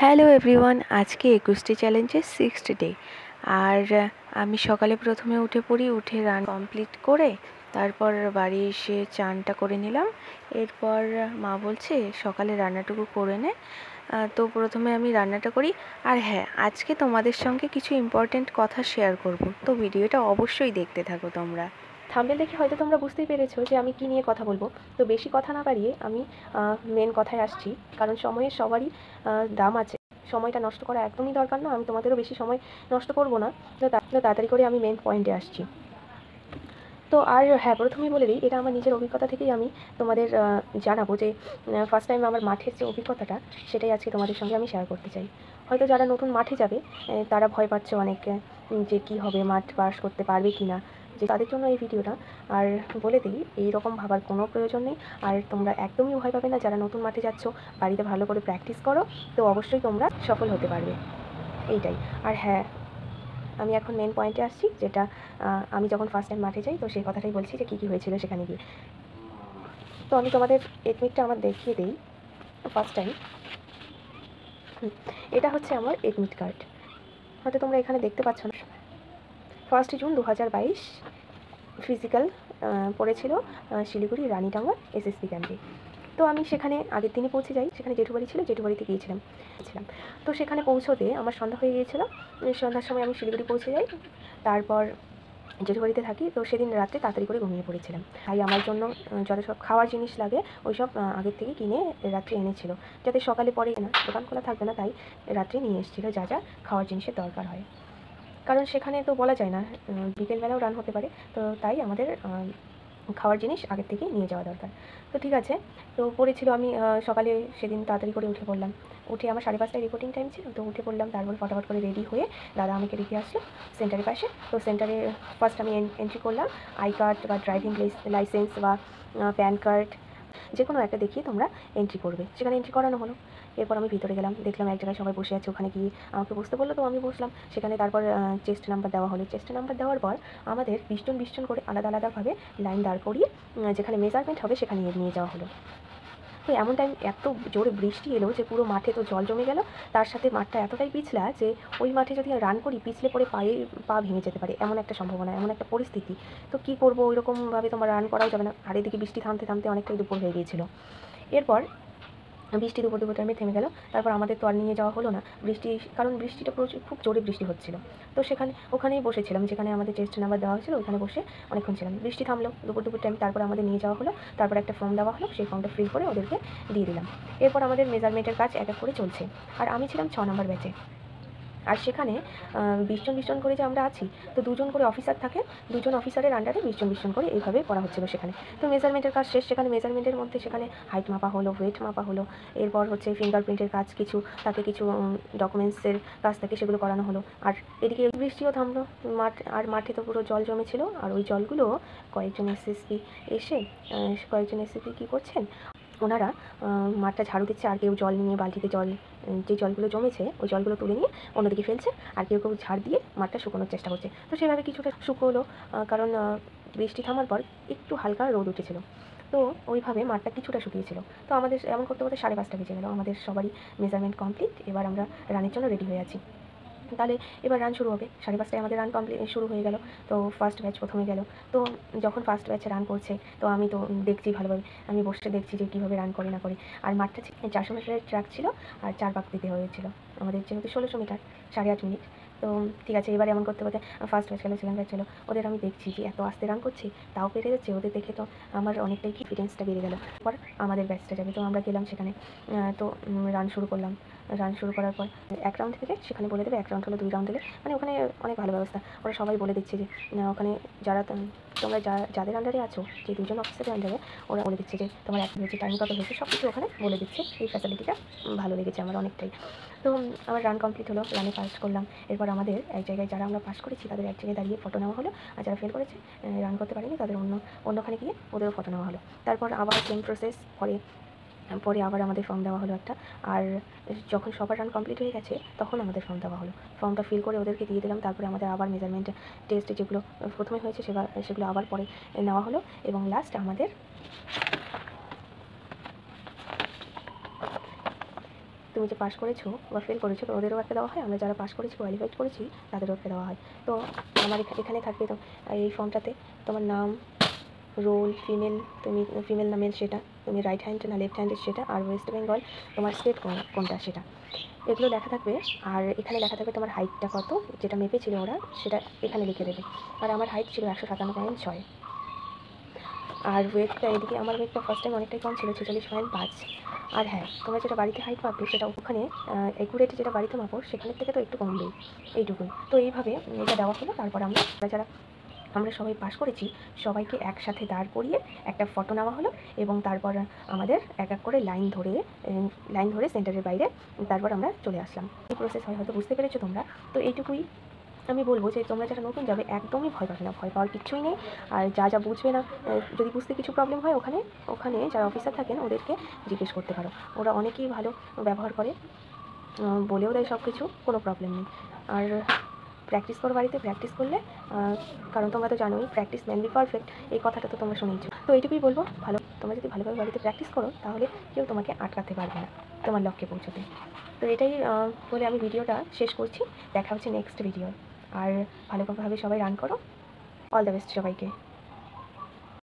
Hello everyone, আজকে 21টি চ্যালেঞ্জের 6th day. আর আমি সকালে প্রথমে উঠে পড়ি, উঠে রান কমপ্লিট করে তারপর বাড়ি এসে চানটা করে নিলাম। এরপর মা বলছে সকালে রান্নাটুকু করে নে। তো প্রথমে আমি রান্নাটা করি। আর হ্যাঁ, আজকে তোমাদের সঙ্গে কিছু ইম্পর্ট্যান্ট কথা শেয়ার করব, তো ভিডিওটা অবশ্যই দেখতে থাকো তোমরা। থাম্বনেল দেখে হয়তো তোমরা বুঝতেই পেরেছো যে আমি কী নিয়ে কথা বলবো। তো বেশি কথা না বাড়িয়ে আমি মেন কথায় আসছি, কারণ সময়ের সবারই দাম আছে। সময়টা নষ্ট করা একদমই দরকার না, আমি তোমাদেরও বেশি সময় নষ্ট করব না। তো তাড়াতাড়ি করে আমি মেন পয়েন্টে আসছি। তো আর হ্যাঁ, প্রথমেই বলে দিই, এটা আমার নিজের অভিজ্ঞতা থেকেই আমি তোমাদের জানাবো যে ফার্স্ট টাইম আমার মাঠের যে অভিজ্ঞতাটা, সেটাই আজকে তোমাদের সঙ্গে আমি শেয়ার করতে চাই। হয়তো যারা নতুন মাঠে যাবে তারা ভয় পাচ্ছে অনেক, যে কী হবে, মাঠ পাস করতে পারবে কি না, যে তাদের জন্য এই ভিডিওটা। আর বলে দিই, এইরকম ভাবার কোনো প্রয়োজন নেই। আর তোমরা একদমই ভয় পাবে না, যারা নতুন মাঠে যাচ্ছ বাড়িতে ভালো করে প্র্যাকটিস করো, তো অবশ্যই তোমরা সফল হতে পারবে, এইটাই। আর হ্যাঁ, আমি এখন মেন পয়েন্টে আসছি, যেটা আমি যখন ফার্স্ট টাইম মাঠে যাই, তো সেই কথাটাই বলছি যে কী কী হয়েছিল সেখানে গিয়ে। তো আমি তোমাদের এডমিটটা আমার দেখিয়ে দিই। ফার্স্ট টাইম এটা হচ্ছে আমার এডমিট কার্ড, হয়তো তোমরা এখানে দেখতে পাচ্ছ না। 1 জুন 2022 ফিজিক্যাল পড়েছিল শিলিগুড়ি রানীডাঙ্গা এসএসবি ক্যাম্পে। তো আমি সেখানে আগের দিনই পৌঁছে যাই, সেখানে জেঠুবাড়ি ছিল, জেঠুবাড়িতে গিয়েছিলাম। তো সেখানে পৌঁছোতে আমার সন্ধ্যা হয়ে গিয়েছিল। সন্ধ্যার সময় আমি শিলিগুড়ি পৌঁছে যাই, তারপর জেঠুবাড়িতে থাকি। তো সেদিন রাত্রে তাড়াতাড়ি করে ঘুমিয়ে পড়েছিলাম। তাই আমার জন্য যত সব খাওয়ার জিনিস লাগে ওই সব আগের থেকে কিনে রাত্রে এনেছিল, যাতে সকালে পরে না, দোকান খোলা থাকবে না, তাই রাত্রে নিয়ে এসেছিলো যা যা খাওয়ার জিনিসের দরকার হয়। কারণ সেখানে তো বলা যায় না, বিকেলবেলাও রান হতে পারে, তো তাই আমাদের খাওয়ার জিনিস আগের থেকেই নিয়ে যাওয়া দরকার। তো ঠিক আছে, তো পড়েছিল। আমি সকালে সেদিন তাড়াতাড়ি করে উঠে পড়লাম। উঠে আমার 5:30টায় রিপোর্টিং টাইম ছিল, তো উঠে পড়লাম। তারপর ফটাফট করে রেডি হয়ে দাদা আমাকে রেখে আসলো সেন্টারের পাশে। তো সেন্টারে ফার্স্ট আমি এন্ট্রি করলাম। আই কার্ড বা ড্রাইভিং লাইসেন্স বা প্যান কার্ড, যে কোনো একটা দেখিয়ে তোমরা এন্ট্রি করবে। সেখানে এন্ট্রি করানো হলো। এরপর আমি ভিতরে গেলাম, দেখলাম এক জায়গায় সবাই বসে আছে, ওখানে গিয়ে আমাকে বসতে বললো, তো আমি বসলাম সেখানে। তারপর চেস্ট নাম্বার দেওয়া হলো। চেস্ট নাম্বার দেওয়ার পর আমাদের 20 জন 20 জন করে আলাদা আলাদাভাবে লাইন দাঁড় করিয়ে যেখানে মেজারমেন্ট হবে সেখানে নিয়ে যাওয়া হলো। তো এমন টাইম এত জোরে বৃষ্টি এলো যে পুরো মাঠে তো জল জমে গেল। তার সাথে মাঠটা এতটাই পিছলা যে ওই মাঠে যদি রান করি পিছলে পড়ে পা ভেঙে যেতে পারে, এমন একটা সম্ভাবনা, এমন একটা পরিস্থিতি। তো কী করবো, ওইরকমভাবে তোমার রান করাও যাবে না। আর এদিকে বৃষ্টি থামতে থামতে অনেকটাই দুপুর হয়ে গিয়েছিল। এরপর বৃষ্টি দুপুর টাইমে থেমে গেল। তারপর আমাদের তো আর নিয়ে যাওয়া হলো না, কারণ বৃষ্টিটা প্রচুর, খুব জোরে বৃষ্টি হচ্ছিল। তো ওখানেই বসেছিলাম, যেখানে আমাদের চেস্ট নাম্বার দেওয়া হয়েছিল, ওখানে বসে অনেকক্ষণ ছিলাম। বৃষ্টি থামলো দুপুর টাইম, তারপর আমাদের নিয়ে যাওয়া হলো। তারপর একটা ফর্ম দেওয়া হলো, সেই ফর্মটা ফিল করে ওদেরকে দিয়ে দিলাম। এরপর আমাদের মেজারমেন্টের কাজ এক এক করে চলছে। আর আমি ছিলাম 6 নম্বর ব্যাচে। আর সেখানে 20 জন 20 জন করে যে আমরা আছি, তো 2 জন করে অফিসার থাকে, 2 জন অফিসারের আন্ডারে 20 জন 20 জন করে এইভাবে করা হচ্ছিল সেখানে। তো মেজারমেন্টের কাজ শেষ। সেখানে মেজারমেন্টের মধ্যে সেখানে হাইট মাপা হলো, ওয়েট মাপা হলো। এরপর হচ্ছে ফিঙ্গারপ্রিন্টের কাজ, তাকে কিছু ডকুমেন্টসের কাজ থাকে, সেগুলো করানো হলো। আর এদিকে বৃষ্টিও থামলো। মাঠে তো পুরো জল জমেছিল। আর ওই জলগুলো কয়েকজন এসএসপি কী করছেন, ওনারা মাঠটা ঝাড়ু দিচ্ছে। আর কেউ জল নিয়ে বালতিতে যে জলগুলো জমেছে ওই জলগুলো তুলে নিয়ে অন্যদিকে ফেলছে। আর কেউ কেউ ঝাড় দিয়ে মাঠটা শুকোনোর চেষ্টা করছে। তো সেভাবে কিছুটা শুকোলো, কারণ বৃষ্টি থামার পর একটু হালকা রোদ উঠেছিল। তো ওইভাবে মাঠটা কিছুটা শুকিয়েছিল। তো আমাদের এমন করতে করতে 5:30টা বেজে গেল। আমাদের সবারই মেজারমেন্ট কমপ্লিট। এবার আমরা রানের জন্য রেডি হয়ে আছি। তাহলে এবার রান শুরু হবে। 5:30টায় আমাদের রান শুরু হয়ে গেল। তো ফার্স্ট ব্যাচ প্রথমে গেল। তো যখন ফার্স্ট ব্যাচে রান করছে, তো আমি তো দেখছি ভালোভাবে, আমি বসে দেখছি যে কীভাবে রান করে না করে। আর মাঠটা 400 মিটারের ট্র্যাক ছিল, আর 4 পাক দিতে হয়েছিল আমাদের, যেহেতু 1600 মিটার, 8.5 মিনিট। তো ঠিক আছে, এবার এমন করতে করতে ফার্স্ট ব্যাচ গেলো, সেকেন্ড ব্যাচ গেলো। ওদের আমি দেখছি যে এত আস্তে রান করছি, তাও পেরে যাচ্ছে। ওদের দেখে তো আমার অনেকটাই কনফিডেন্সটা বেড়ে গেল। পর আমাদের ব্যাচটা যাবে, তো আমরা গেলাম সেখানে। তো রান শুরু করলাম। রান শুরু করার পর 1 রাউন্ড থেকে সেখানে বলে দেবে, 1 রাউন্ড হলো 2 রাউন্ড দিলে, মানে ওখানে অনেক ভালো ব্যবস্থা। ওরা সবাই বলে দিচ্ছে যে ওখানে তোমরা যাদের আন্ডারে আছো, যে 2 জন অফিসারের আন্ডারে, ওরা বলে দিচ্ছে যে তোমার এক হয়েছে, টাইম কত হয়েছে, সব কিছু ওখানে বলে দিচ্ছে। এই ফ্যাসিলিটিটা ভালো লেগেছে আমার অনেকটাই। তো আমার রান কমপ্লিট হলো, রানে পাস করলাম। এরপর আমাদের এক জায়গায়, যারা আমরা পাস করেছি তাদের এক জায়গায় দাঁড়িয়ে ফটো নেওয়া হলো। আর যারা ফেল করেছে, রান করতে পারেনি, তাদের অন্যখানে গিয়ে ওদেরও ফটো নেওয়া হলো। তারপর আবার সেম প্রসেস। পরে আবার আমাদের ফর্ম দেওয়া হলো একটা। আর যখন সবার রান কমপ্লিট হয়ে গেছে, তখন আমাদের ফর্ম দেওয়া হলো। ফর্মটা ফিল করে ওদেরকে দিয়ে দিলাম। তারপরে আমাদের আবার মেজারমেন্ট টেস্ট যেগুলো প্রথমে হয়েছে সেগুলো আবার পরে নেওয়া হলো। এবং লাস্ট আমাদের তুমি যে পাস করেছো বা ফেল করেছো তো ওদেরও একটা দেওয়া হয়, আমরা যারা পাস করেছি কোয়ালিফাইড করেছি তাদেরও একটা দেওয়া হয়। তো আমার এখানে থাকবে তো এই ফর্মটাতে তোমার নাম, রোল, তুমি ফিমেল না মেল সেটা, তুমি রাইট হ্যান্ড না লেফট হ্যান্ডের সেটা, আর ওয়েস্ট বেঙ্গল তোমার স্টেট কোনটা সেটা, এগুলো লেখা থাকবে। আর এখানে লেখা থাকবে তোমার হাইটটা কত, যেটা মেপেছিল ওরা সেটা এখানে লিখে দেবে। আর আমার হাইট ছিল 157.6, আর ওয়েটটা এদিকে আমার ওয়েটটা ফার্স্ট টাইম অনেকটাই কম ছিল, 46.5। আর হ্যাঁ, তোমরা যেটা বাড়িতে হাইট মাপবে সেটা ওখানে অ্যাকুরেট যেটা বাড়িতে মাপো সেখানের থেকে তো একটু কমবেই, এইটুকুই। তো এইভাবে এটা দেওয়া হলো। তারপর আমরা সবাই পাস করেছি সবাইকে একসাথে দাঁড় করিয়ে একটা ফটো নেওয়া হলো, এবং তারপর আমাদের এক এক করে লাইন ধরে সেন্টারের বাইরে তারপর আমরা চলে আসলাম। এই প্রসেস হয়, হয়তো বুঝতে পেরেছো তোমরা। তো এইটুকুই আমি বলবো যে তোমরা যারা নতুন যাবে একদমই ভয় পাবে না, ভয় পাওয়ার কিচ্ছুই নেই। আর যা বুঝবে না, যদি বুঝতে কিছু প্রবলেম হয় ওখানে যারা অফিসার থাকেন ওদেরকে জিজ্ঞেস করতে পারো, ওরা অনেকেই ভালো ব্যবহার করে, বলেও দেয় সব কিছু, কোনো প্রবলেম নেই। আর প্র্যাকটিস করো বাড়িতে, প্র্যাকটিস করলে, কারণ তোমরা তো জানোই প্র্যাকটিস ম্যান বি পারফেক্ট, এই কথাটা তো তোমরা শুনেইছো। তো এইটুকুই বলবো, তোমরা যদি ভালোভাবে বাড়িতে প্র্যাকটিস করো তাহলে কেউ তোমাকে আটকাতে পারবে না তোমার লক্ষ্যে পৌঁছতে। তো এটাই বলে আমি ভিডিওটা শেষ করছি। দেখা হচ্ছে নেক্সট ভিডিও। আর ভালোভাবে সবাই রান করো। অল দ্য বেস্ট সবাইকে।